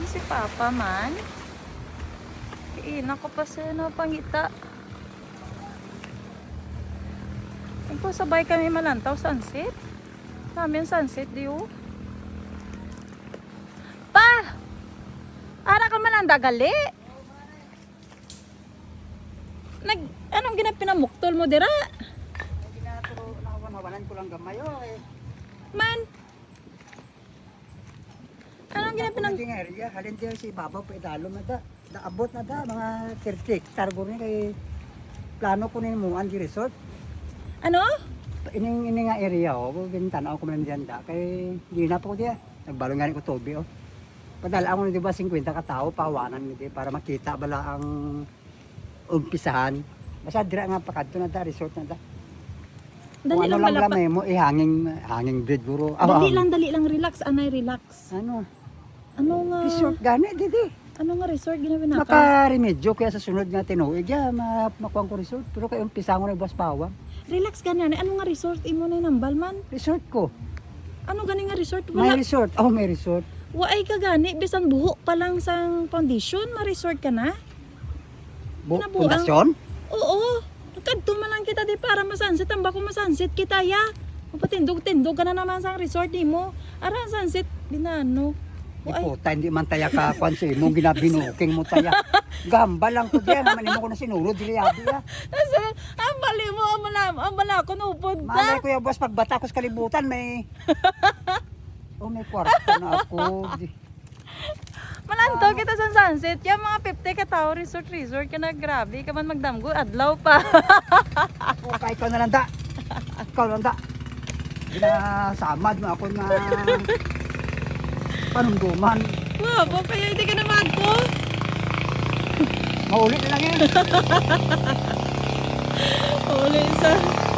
Ay, si Papa man. Ina ko pa siya na pangita. Ay ko sabay kami malantaw sunset. Namin sunset diyo. Pa! Ara ka malanda gali. Anong ginapinamuktol mo dira? Ginaturo, nakawanan ko lang gamayo eh. Man. Anong ginapinang... Ang area, halin din si Babaw pa idalo na da. Naabot na da, mga 30 hectare ko rin kay plano ko na yung di resort. Ano? Ining nga area oh, bintan ako man diyan da. Kay di na po diya. Nagbalongan ko tobi oh. Padala ako na di ba 50 ka tao pawanan nito para makita bala ang umpisahan. Basta dira nga pakadto na da resort na da. Dali Kung lang ano lang pala pa. lamay mo, hanging bed buro. Dali lang relax, anay relax. Ano? Ano nga? Resort gani, didi. Ano nga resort ginapinapa? Makaremedyo kaya sa sunod nga tinuig ya, makuha ko resort. Pero kayo umpisa ko na yung bawang. Relax gani, ano nga resort imo na nambal man? Resort ko. Ano gani nga resort? May Wala. resort. Oh, may resort. Waay ka gani, bisan buho pa lang sang foundation, ma-resort ka na? Kinabuang. Pundasyon? Oo. Kadto man lang kita di para masunset, ang bako masunset kita ya. Mapatindog-tindog ka na naman sang resort nimo. Ara sunset binano. Di po, hindi man taya ka kwan sa imong ginabinuking mo taya. Gamba lang ko diyan, naman mo ko na sinuro, diliyabi ya. Asa, ang bali mo, ang bala ko nupod Malay ta. ko yung boss, pagbata ko sa kalibutan, may... Oh, may kwarto na ako. Malantaw kita sa sunset. Yung mga 50 ka tao, resort ka na. Grabe ka man magdamgo. Adlaw pa. O, kahit ikaw na lang da. Ikaw lang da. Ginasamad mo ako na panungguman. Wow, kaya hindi ka na magko. Maulit na lang yan. Uli sa...